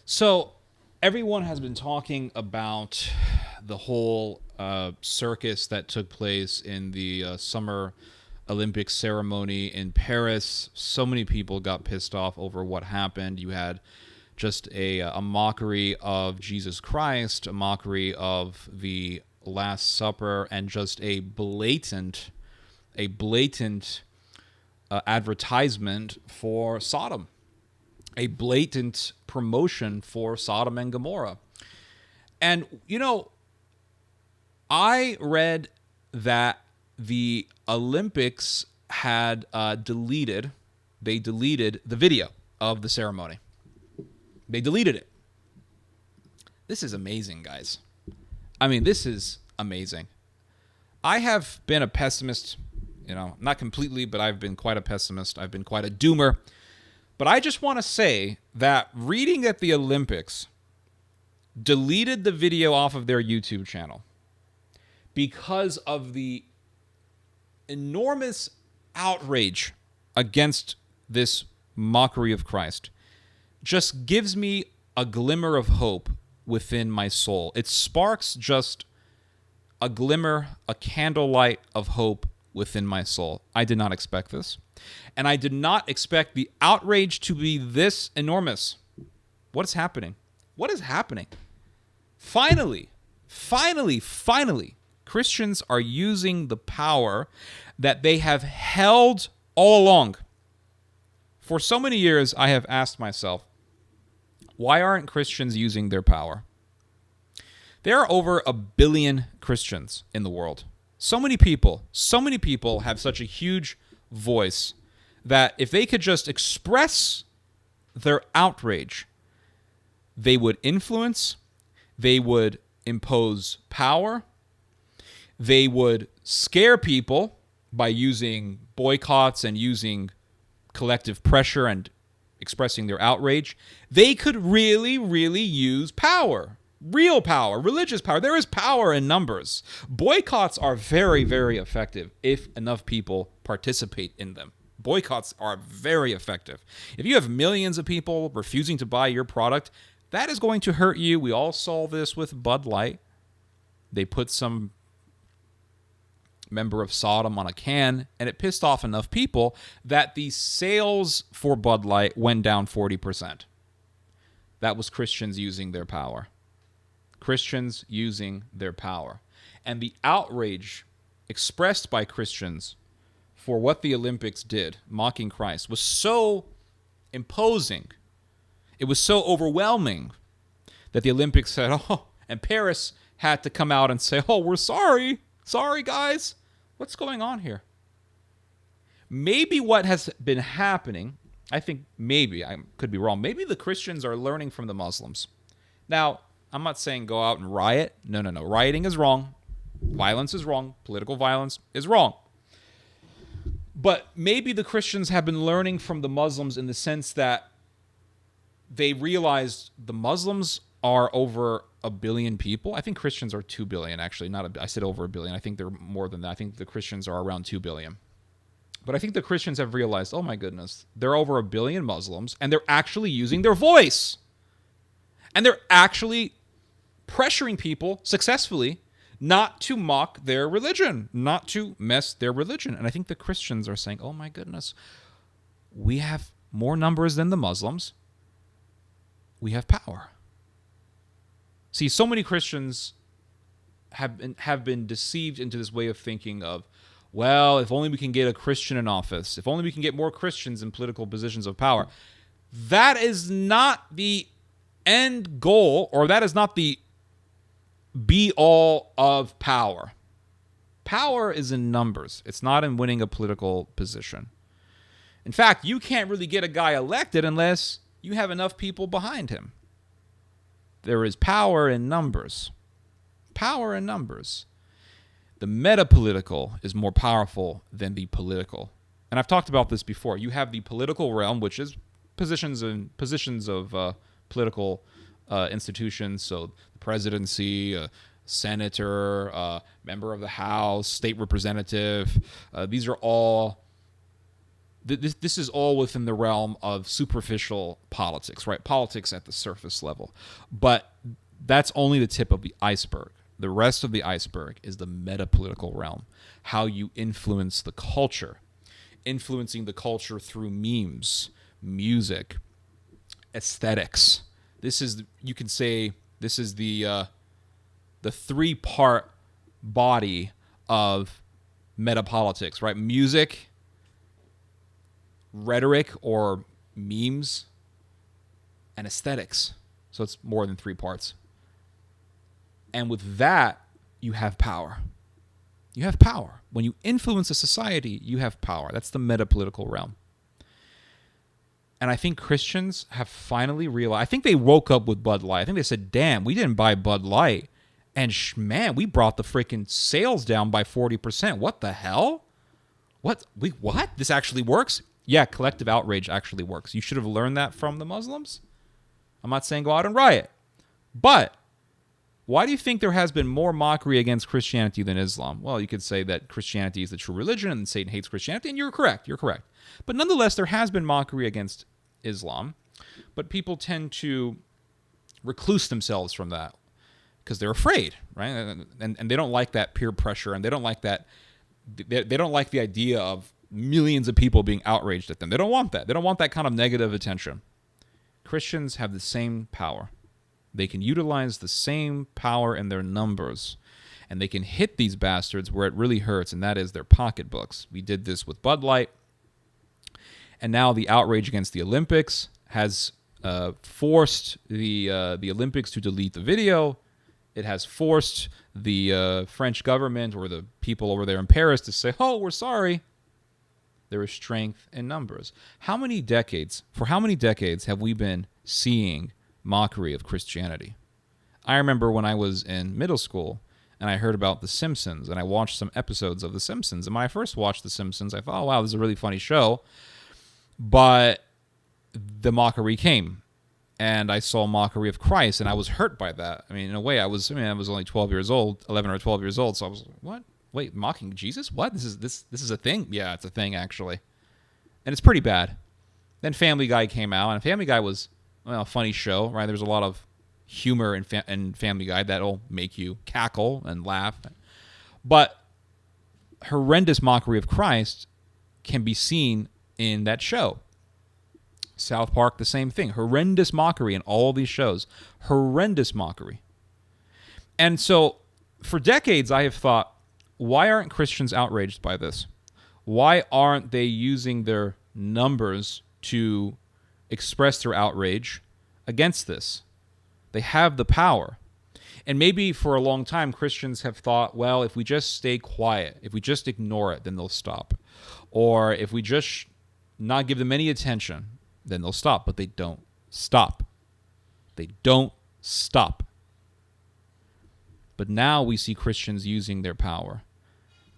So everyone has been talking about the whole circus that took place in the Summer Olympic ceremony in Paris. So many people got pissed off over what happened. You had just a mockery of Jesus Christ, a mockery of the Last Supper, and just a blatant advertisement for Sodom, a blatant promotion for Sodom and Gomorrah. And, I read that the Olympics had they deleted the video of the ceremony. They deleted it. This is amazing, guys. I mean, this is amazing. I have been a pessimist, not completely, but I've been quite a pessimist. I've been quite a doomer. But I just want to say that reading that the Olympics deleted the video off of their YouTube channel because of the enormous outrage against this mockery of Christ just gives me a glimmer of hope within my soul. It sparks just a glimmer, a candlelight of hope within my soul. I did not expect this. And I did not expect the outrage to be this enormous. What is happening? What is happening? Finally, Christians are using the power that they have held all along. For so many years, I have asked myself, why aren't Christians using their power? There are over 1 billion Christians in the world. So many people have such a huge voice that if they could just express their outrage, they would influence, they would impose power, they would scare people by using boycotts and using collective pressure and expressing their outrage. They could really, really use power. Real power, religious power. There is power in numbers. Boycotts are very, very effective if enough people participate in them. Boycotts are very effective. If you have millions of people refusing to buy your product, that is going to hurt you. We all saw this with Bud Light. They put some member of Sodom on a can, and it pissed off enough people that the sales for Bud Light went down 40%. That was Christians using their power. Christians using their power. And the outrage expressed by Christians for what the Olympics did, mocking Christ, was so imposing. It was so overwhelming that the Olympics said, and Paris had to come out and say, we're sorry. Sorry, guys. What's going on here? Maybe what has been happening, I could be wrong, maybe the Christians are learning from the Muslims. Now, I'm not saying go out and riot. No. Rioting is wrong. Violence is wrong. Political violence is wrong. But maybe the Christians have been learning from the Muslims in the sense that they realized the Muslims are over 1 billion people. I think Christians are 2 billion, actually. I said over 1 billion. I think they're more than that. I think the Christians are around 2 billion. But I think the Christians have realized, oh my goodness, there are over 1 billion Muslims, and they're actually using their voice. And they're actually pressuring people successfully not to mock their religion, not to mess their religion. And I think the Christians are saying, oh my goodness, we have more numbers than the Muslims. We have power. See, so many Christians have been deceived into this way of thinking of, well, if only we can get a Christian in office, if only we can get more Christians in political positions of power. That is not the end goal, or that is not the be-all of power. Power is in numbers. It's not in winning a political position. In fact, you can't really get a guy elected unless you have enough people behind him. There is power in numbers. Power in numbers. The metapolitical is more powerful than the political. And I've talked about this before. You have the political realm, which is positions of political institutions. So the presidency, senator, member of the House, state representative. These are all this is all within the realm of superficial politics, right? Politics at the surface level. But that's only the tip of the iceberg. The rest of the iceberg is the metapolitical realm, how you influence the culture, influencing the culture through memes, music, aesthetics. This is, you can say, this is the three-part body of metapolitics, right? Music, rhetoric or memes, and aesthetics. So it's more than three parts. And with that, you have power. You have power. When you influence a society, you have power. That's the metapolitical realm. And I think Christians have finally realized, I think they woke up with Bud Light. I think they said, damn, we didn't buy Bud Light. And man, we brought the freaking sales down by 40%. What the hell? What? This actually works? Yeah, collective outrage actually works. You should have learned that from the Muslims. I'm not saying go out and riot. But why do you think there has been more mockery against Christianity than Islam? Well, you could say that Christianity is the true religion and Satan hates Christianity, and you're correct. You're correct. But nonetheless, there has been mockery against Islam. But people tend to recluse themselves from that because they're afraid, right? And they don't like that peer pressure, and they don't like that. They don't like the idea of millions of people being outraged at them. They don't want that. They don't want that kind of negative attention. Christians have the same power. They can utilize the same power in their numbers, and they can hit these bastards where it really hurts, and that is their pocketbooks. We did this with Bud Light, and now the outrage against the Olympics has forced the Olympics to delete the video. It has forced the French government or the people over there in Paris to say, oh, we're sorry. There is strength in numbers. For how many decades have we been seeing mockery of Christianity? I remember when I was in middle school and I heard about The Simpsons, and I watched some episodes of The Simpsons. And when I first watched The Simpsons, I thought, oh, wow, this is a really funny show. But the mockery came, and I saw mockery of Christ, and I was hurt by that. I mean, in a way, I was only 12 years old, 11 or 12 years old, so I was like, what? Wait, mocking Jesus? What? This is a thing? Yeah, it's a thing, actually. And it's pretty bad. Then Family Guy came out, and Family Guy was, well, a funny show, right? There's a lot of humor in Family Guy that'll make you cackle and laugh. But horrendous mockery of Christ can be seen in that show. South Park, the same thing. Horrendous mockery in all these shows. Horrendous mockery. And so, for decades, I have thought, why aren't Christians outraged by this? Why aren't they using their numbers to express their outrage against this? They have the power. And maybe for a long time, Christians have thought, well, if we just stay quiet, if we just ignore it, then they'll stop. Or if we just not give them any attention, then they'll stop. But they don't stop. They don't stop. But now we see Christians using their power.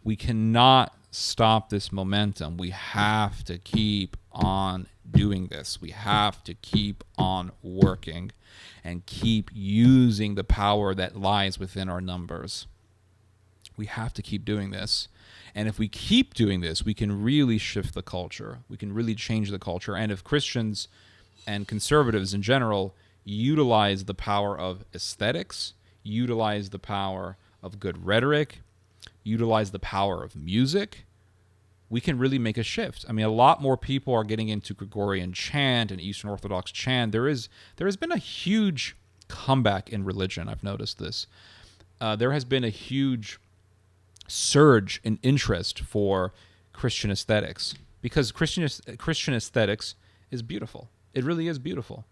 We cannot stop this momentum. We have to keep on doing this. We have to keep on working and keep using the power that lies within our numbers. We have to keep doing this. And if we keep doing this, we can really shift the culture. We can really change the culture. And if Christians and conservatives in general utilize the power of aesthetics, utilize the power of good rhetoric, utilize the power of music, we can really make a shift. I mean, a lot more people are getting into Gregorian chant and Eastern Orthodox chant. There has been a huge comeback in religion. I've noticed this. There has been a huge surge in interest for Christian aesthetics because Christian aesthetics is beautiful. It really is beautiful.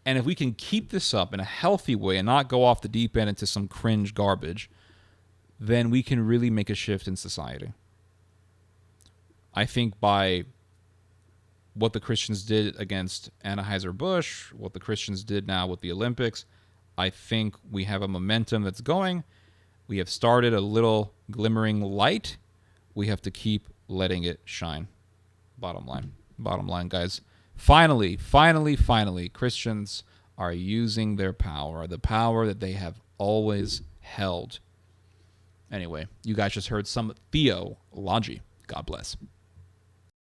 And if we can keep this up in a healthy way and not go off the deep end into some cringe garbage, then we can really make a shift in society. I think by what the Christians did against Anheuser-Busch, what the Christians did now with the Olympics, I think we have a momentum that's going. We have started a little glimmering light. We have to keep letting it shine. Bottom line, guys. Finally, Christians are using their power, the power that they have always held. Anyway, you guys just heard some theology. God bless.